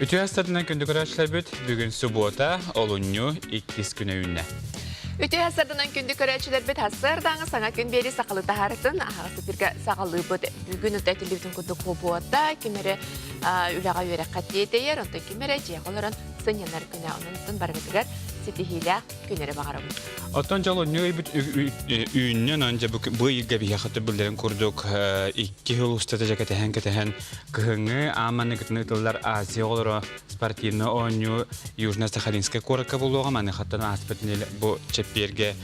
Ütü hastadından gündük araçlar büt, bugün subota, olunyu, 2 güne ünne. Ütü hasardanan gündük öğrenciler bit hasardan sana gün beri sakalı taharatın ahası birge sakalı bud bugün ötetilebitin gündük hubuatta kimere ülağa yöre katliye değer ondan kimere ciğakoların sınyanar güne onunsun bargıdıgar sitihile günere bağırım. Otan olunyu büt ünnen önce bu ilge bir yakıtı büllerin kurduk 2 yıl ustada keten kıhını amanı gıtınıklılar Asya olur Spartino onyu Yuzna Sakhalinska koraka buluğa manı hatta aspetini bu çepirge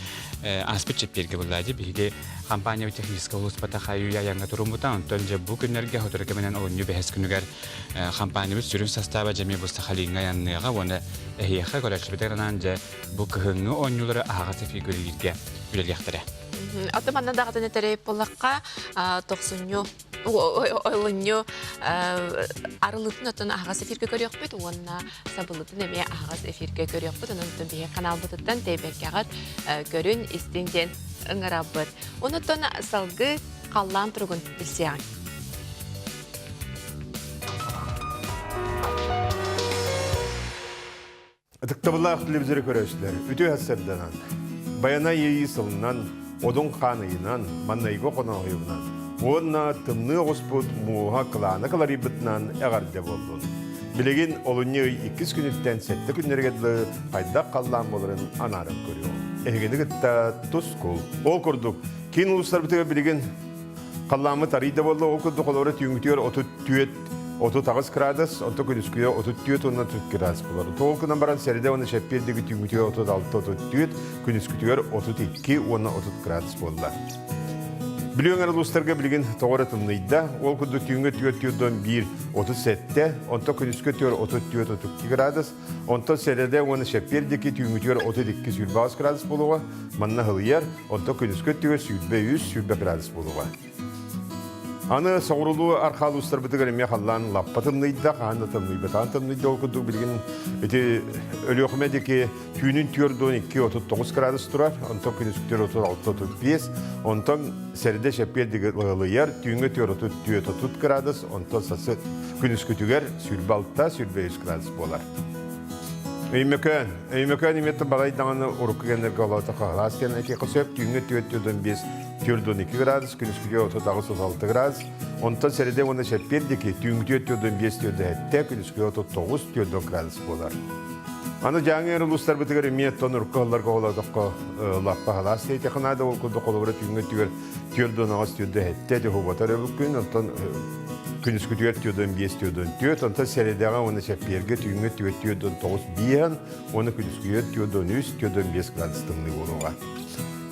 aspet çepirge bulaydı bilge kampanya ve teknik olus patakhayu yanga turumutan önce bu günlerge hotorkemenen onyu behes günüger kampanyamız sürüm sastava cemi bu Sakhalinga yanıga ona hiyaha kolaşbeteranan bu kıhını onyuları ağası figürüge güleliktere. Atamandan da kadın etere polakka toksunyu oylanyu arılıtın ötün ağası firge görüyor bit ona sabılıtın eme ağası firge görüyor bit onun bir kanal bututan tebekkagat görün istingen ыңырабыт. Онутон салгы қаллан тұрғын білсең. Tıktабылақ телевизоры көрөшілер, үті әсірденен, баяна ейі сылынан, одың қанайынан, маннайғы қонағыйынан, онына тымны ғоспұд мұға қыланы қылары бұтынан әғарды болдың. Білеген олыны 2 күніттен сәтті күнергеді қайда қаллан болырын анарын көріу. Әгені күтті тұс қол. Ол көрдік. Кейін ұлыстар бітігі білеген қалланымы тарыйды болды. Ол көрдік олары түйінгітер 39 градус, 10 күн үскіде 34, онына 30 градус болар. Тоғыл күнен баран сәріде оны шәппердегі түйінгітер 36-34, күн үскітер 32, онына 30 градус болды. Білген ұлыстарға білген тоғыры тымныйда, ол күнді түйінгі түйеттен 1-37, онта күн үскітер 34-32 градус, онта сәріде оны шәппердегі түйінгітер 32-32 градус болуға, манна ғылияр, онта күн үскітер 33-33 градус болуға. Аны соғырылуы арқалы ұстар бітігер еме қалан лаппа тымныйда, қағанды тымныйда, тағын тымныйда ол күнді білген өлі өқімедеке түйінін түйерден 2-39 градус тұрар, онтан күн үскітер 36-35, онтан сәріде шәппердегі ғылияр, түйінгі түйер 30 градус, онтан сасы күн үскітігер сүрбалта 35 градус болар. Өймекөн еметтің балайдағаны ұрықы кәнерге олауты қағыластен әке қысып, түйінгі түйеттен 5 түйерден 2 градус, күн үскіде 36 градус, онтан сәріде оны шәппердеке түйінгі түйеттен 5 түйерді әтті, күн үскіде 39 түйерден градус болар. Аны жаңы әрі ұлыстар бітігер еметтен ұрықы ғыларға олаудыққа лаппа қаласты әйте қынады, ол күнді қолығыры түйінгі түйерден ағыз түйерді әтті әді ғубатар өбіккін, онтан күн үскітер түйерден 5 түйерден түйет, онтан сәрідеға оны шәпперге түйінгі түйерден 9 бейін, оны күн үскітер түйерден 3 түйерден 5 градус тыңды болуға.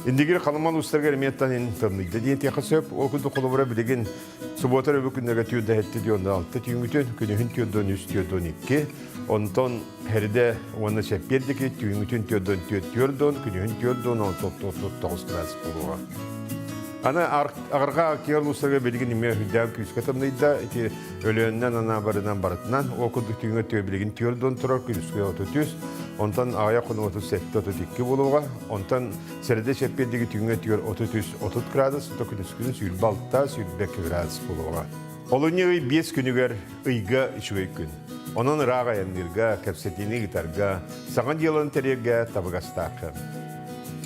Индегер қалымал ұстарға әрметтен ең тымныйды дейін теқі сөп, ол күнді қолыбыра білеген сұботар өбі күндерге түйерді әтті дейінді 6 түйінгітен, күнігін түйерден 3 түйерден 2, онтан әрді оны шәппердеке түйінгітен түйерден түйерден, күнігін түйерден 9 градус болуға. Аны ағырға актер ұстарға білген еме хүддән күзгі тымныйда, өліөннен ана барынан барытынан, ол күндік түйінгі түйер білеген түйерден тұрар күзгі 33, онтан ағая құны 37-32 болуға, онтан сәріде шәппердегі түйінгі түйер 33-30 градус, күнізгінің сүйілбалта 35 градус болуға. Олыны 5 күнігер ұйға үшігі күн. Оның раға әндерге, кәпсетені гитарға, саған делін тәрерге табығастақы.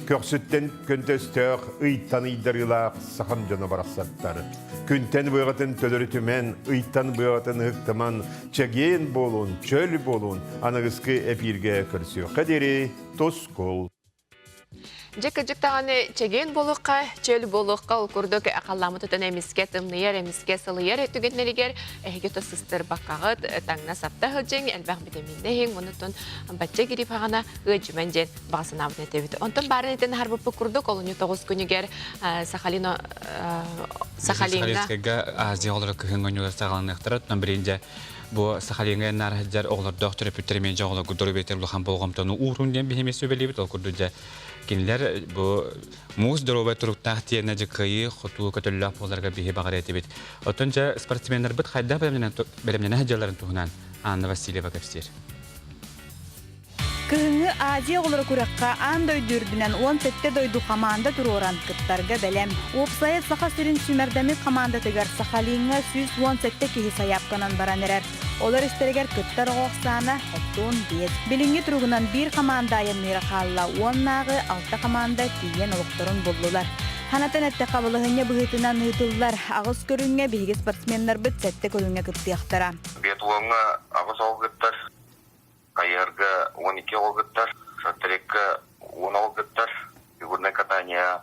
Көксүттен көнтөстөк ыйттан ыйдарылақ сахан жана барақсаттары. Күнтен бұйғатын төлірі түмен, ыйттан бұйғатын ұқтыман, чәген болуын, чөл болуын, анығызқы әпирге көрсі. Қадері, тос қол. Жекка-жектағаны чеген болуққа, чөл болуққа ұлқұрдық ақалламы тұтын әміске тымныяр, әміске сылыяр өттігетнерігер әйге тұсыстыр баққағыт таңна сапта ғылжен, әлбәқ бідеміндейін, мұнытын батча керіп ағана ғыджымен жен бағысын абын әтебіті. Онтын барын етін харбыпы құрдық, олыны 9 күнігер Сахалинға Азия олары күхін өңілер сағалынықтыр. Оттан бірінде bu Sakhalinga narhjar oğlar doktor bitirmeyince oğlar gudur beter bulhan bolğamtonu uğrundan bihemesi belibit ol kurdunca kinler bu muz doroba turup tahtiyene jikayı xutu kötüllah bolarga bihe bağırete bit. Otonca sportsmenler bit hayda belemne hajjarların tuhunan Anna Vasilyeva kapsir. Kıhını Aziya oğları kurakka an döydürdünen 17 doydu kamanda dururan kıttarga belem. Opsaya saha sürün sümerdemi kamanda tegar Sakhalinga 17 kihi sayapkanan baran erer. Олар истерегер кыттар оғсана оттуын бет. Билинги туругунан bir команда айынныра қалла, уаннағы 6 команда тиен олықтырын болдылар. Ханатын әтті қабылығыне бұғытынан ұйтылылар. Ағыз көріңе бейгі спортсменлар бүт сәтті көріңе күттіяқтыра. Бет уаңа ағыз олғыттар, қайырға 12 олғыттар, шатырекка 10 олғыттар, фигурное катание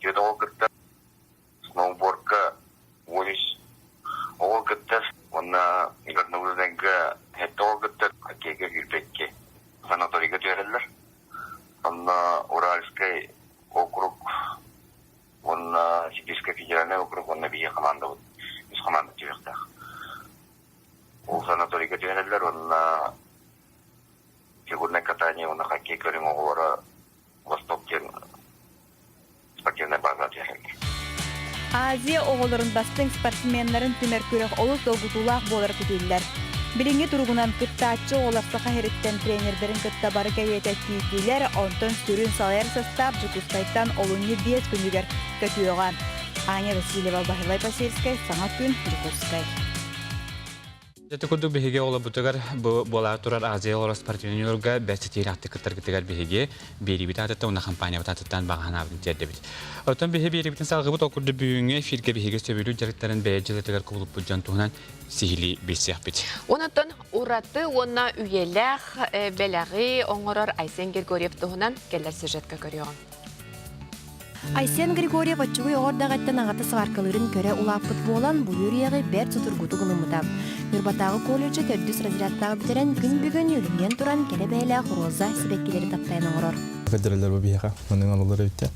7 олғыттар, сноубордка 13 олғыттар, онна игорнығызданға 7 олғыттар, хоккейге үрпекке санаторийға түйерелер. Онна Уральскай округ, онна Сибирская федеральный округ, онна бейе команда بود. Біз команда түйектақ. Ол санаторийға түйерелер, онна фигурное катание, онна хоккей көрің оғылары Востоктен спортивная база түйерелер. Азия оғылырын бастың спортсменларын түмер көрек олыс долгутулақ болар күтілдер. Билинги туругунан кыттаачы оғылақсақа хереттен тренердерін кытта бары кәйеті түйділер, онтон сүрін салайыр состав жүкустайттан олуны 5 күнігер көтіоған. Аня Васильева, Бахилай Пасельскай, Саңат күн, Жүкускай. Жаты күрдік бігеге олы бұтығар болар тұрар Азия олар спортивный өргі бәсті тейір ақты кыттар кіттігер бігеге бері біт атытта, оны компания бұт атыттан баған абын терді біт. Оттан біге бері бітін салғы бұт оқырды бүйіңе фирге бігеге сөбілі жарықтарын бәйі жылытығар құлып бұт жантуғынан сихили бесеқ біт. Онытын ураты онна үйеләқ бәләғи оңырыр Айсен Григорьев тұғынан келер сюжетка көріған. Айсен Григорьев отчугу ордағаттан ағаты сығаркалырын көрі улаппыт болан бұйыр еғі бәр тұтыргуты ғылымыда. Нұрбатағы колледжі төрдіс разрядтағы бітерен күн бүгін өлімген тұран кәрі бәйләқ роза сібеккелері таптайының ұрыр. Кадрлар bu biha, onun alıları bitti.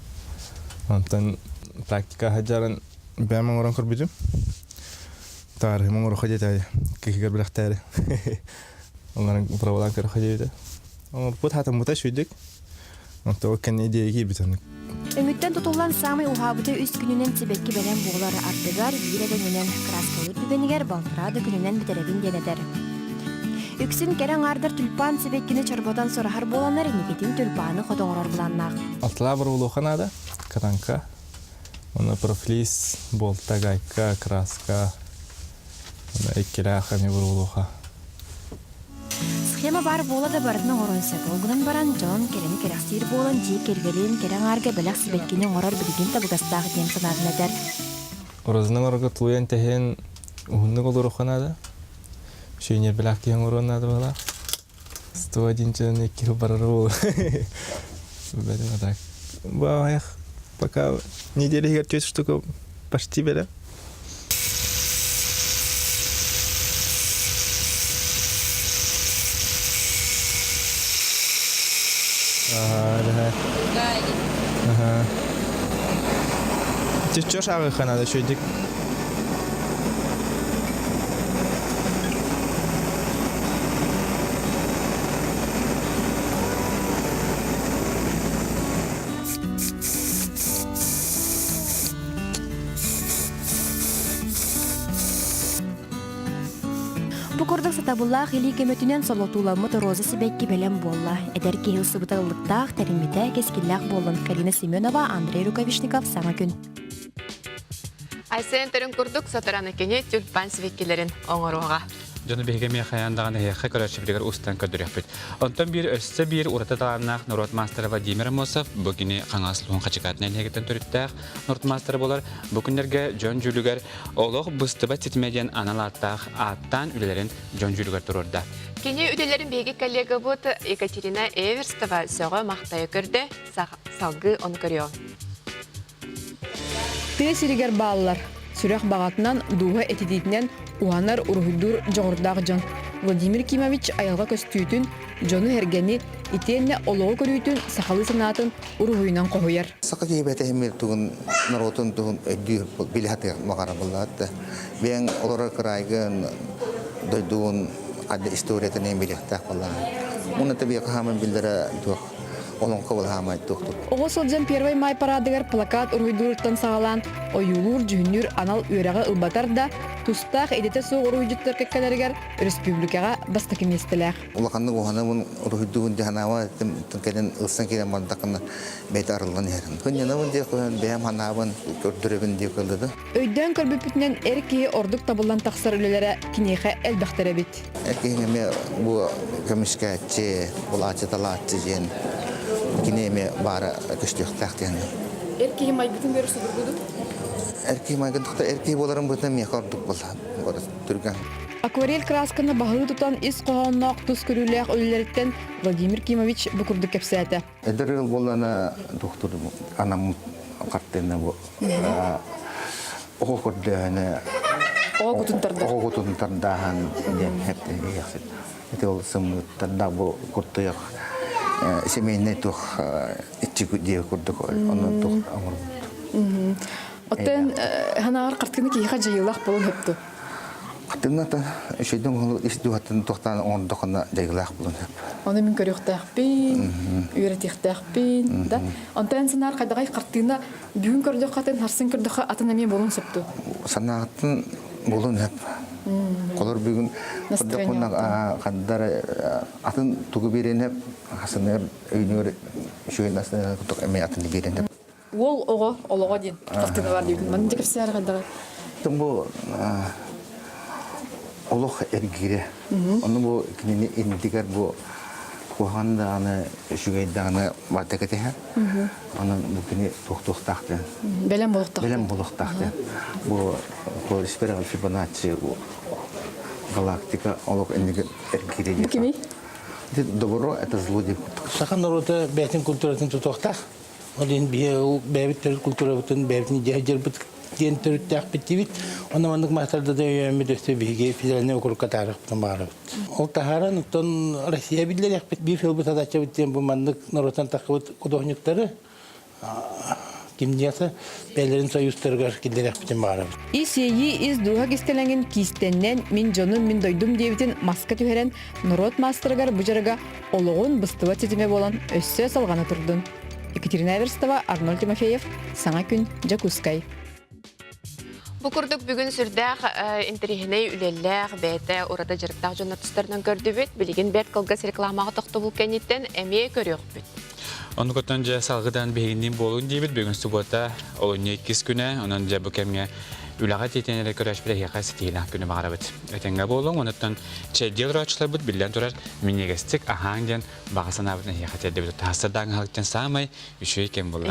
Ondan praktika hajaran ben oran kurbidum. Tarih mongor khajeta kigar bıraktı. Onların provalar kır khajeta. Ama bu hatta mutaşvidik. Ondan o kendi ideyi gibi tanık. Öngütten tutulan Samay uhabıda üst gününen Tibetki belen boğuları artıgar, bir edeninden kraskalır dübeniger baltırada gününen biterebin deneder. Üksün keren ardar tülpan Tibetkini çarbodan sonra har bolanlar niketin tülpanı kodoğurar bulannak. Altla bir uluğanada, karanka. Ona proflis, bolta, gayka, kraska. Ona ikkila xami bir uluğa. Схема бар бола да барытның оронса болгунан баран Джон керени керексир болан жи кергелин керен арга белек сибеккинин орор билигин табыгастагы тем санатын этер. Орозның орга тулуян тehen uhunnu uluğanada. Şeyner belek kiyan oronada bala. 101 чан 2 кило барару. Беден так. Бах, пока неделя готовится штука почти беле. Ага. Ты что шагы надо шойдик? Бу кордак сатабулла хили кеметүнен солотуламыт роза сибекки белем болла. Эдер кеһил сыбыталыктак теримите кескиллак болын. Карина Семенова, Андрей Рукавишников, Саңа күн. Айсен төрін күрдік сатыраны кене тюльпан сібеккелерін оңыруға. Жаны беге мен хаяндаган хәкъ көрәшүлегәр устан көдөрәпбит. Онтан бир өссә бир урата таганнак Нурот мастер Владимир Мосов бүгене каңаслыгын качыкатны нәгәтен төрүттәк. Нурот мастер булар бу көннәргә Жон Жүлүгәр олог быстыба титмәдән аналаттак аттан үлеләрен Жон Жүлүгәр турырда. Кене үделерин беге коллега бут Екатерина Эверстова сөгө мактая көрдө салгы он көрөй. Тесиригер баллар сүрәк багатынан дуга этидитнен уанар урхудур жогордак жон Владимир Кимович аялга көстүтүн жону хергени итенне олоо көрүтүн сахалы санатын урхуйнан когояр. Сака кебете хемер тугун наротун тугун эдди билхате магара булат. Бен олора крайгын дойдун ад историятын эмилехта калла. Уна табия кахамын билдера тук олон кабыл хамай туктук. Огосолжан первый май парадыгар плакат урхудуртан сагалан оюлур жүнүр анал үрәгә ылбатар да тустах эдете соқ уруйжуттар кеккелергер республикага баста кеместелер. Улаканны уханамын рухидуун диханава кеден ылсан кеден мандакына бейт арылган ярын. Көнянавын дия көн бәм ханабын көрдүребин дия кылды. Өйдөн көрбүпүтүнөн эрки ордук табылан таксар үлелere кинеха элбахтара бит. Эркеме бу көмүскәче, бул ачыталатчы жен. Кинеме бара көстөктактен. Эрки майбытын берсе бургуду. Эрки майгындыкта эрки боларын бүтүн мен кордук болду. Горос түргөн. Акварель красканы баһы тутан ис коһонноох тус көрүлээх өлөлөрүттен Владимир Кимович букурду кепсээте. Эдерил болана доктор анам картена бу. Окурдана. Огутунтардан ден хепте ясыт. Это ол сымыттарда бу куртуяк семейный тух ичику дие курдук онун тух амыр. Оттен ханаар картканы кийха жайылах болун хепту. Картыната шейден ол истуаттын тохтан ондохна жайылах болун хеп. Оны мен көрөктөкпүн, үйрөтөктөкпүн, да. Онтен санаар кайдагай картына бүгүн көрдөк катын харсын көрдөк атына мен болун септу. Санаатын болун хеп. Колор бүгүн кырдыкына каддар атын тугу берен хеп хасынер үйнөр шөйнасына тук эме атын берен хеп. Ол ого ден картына бар дейм. Мен декеп сәр кайдагай. Тумбу олох эргире. Оны бу кинени индигер бу куханда аны шүгейданы батекете хеп. Аны бу кини тохтохтакты. Белем болуктак. Белем болуктакты. Бу спираль Фибоначчи галактика олох индигер эргире. Бу кими? Добро это злодей. Сахан народа бәтин культуратын тотохтак. Олин бәбиттер культуратын бәбитин жер ген төрттәк битибит. Онамандык мастарда да өйөмөдөстө биге федеральный округка тарыхтан барып. Ол тахаран тон Россия бидлерек бир фил бу тадача биттен бу мандык народтан такыбыт художниктары кимдиясы бәлерин союзтарга килдерек биттен барып. Исеи из дуга кистеленген кистеннен мин жонун мин дойдум дебитин маска түһәрен народ мастергар бужарга ологон быстыва тетеме болан өссө салганы турдун. Екатерина Верстова, Арнольд Тимофеев, Саңа күн, Жакускай. Букурдук бүгүн сүрдәк интерихиней үлелләк бәйті орада жырықтақ жонатыстарынан көрді бүт, білген бәрт қылғас рекламаға тоқты бұл кәнеттен әмей көріқ бүт. Оны көттен жа салғыдан бейінден болуын дейбіт, бүгін суббота олыне 2 күні, онын жа бұл кәмге үлаға тетенері көрәш біле еқасы тейлақ күні бағара бүт. Өтенге болуын, оныттан чәйдел рачылар бүт, білден тұрар минегестік ахаңден бағасын абытын еқаты әді бүт. Тасырдан қалықтен самай үші екен бұл.